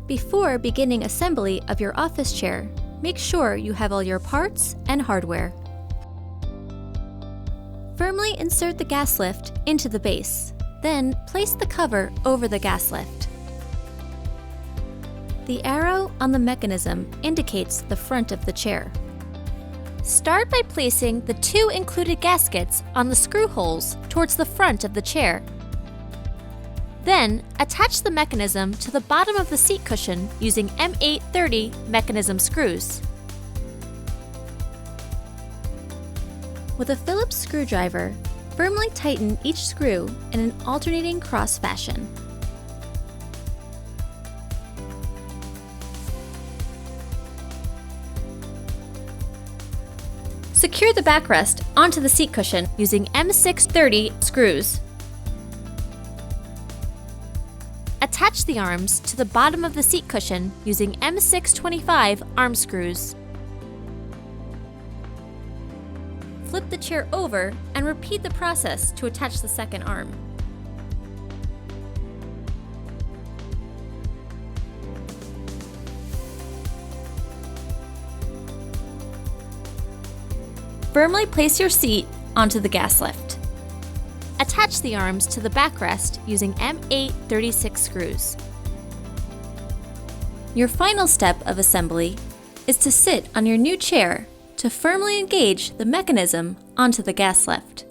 Before beginning assembly of your office chair, make sure you have all your parts and hardware. Firmly insert the gas lift into the base, then place the cover over the gas lift. The arrow on the mechanism indicates the front of the chair. Start by placing the 2 included gaskets on the screw holes towards the front of the chair. Then, attach the mechanism to the bottom of the seat cushion using M830 mechanism screws. With a Phillips screwdriver, firmly tighten each screw in an alternating cross fashion. Secure the backrest onto the seat cushion using M630 screws. Attach the arms to the bottom of the seat cushion using M625 arm screws. Flip the chair over and repeat the process to attach the second arm. Firmly place your seat onto the gas lift. Attach the arms to the backrest using M836 screws. Your final step of assembly is to sit on your new chair to firmly engage the mechanism onto the gas lift.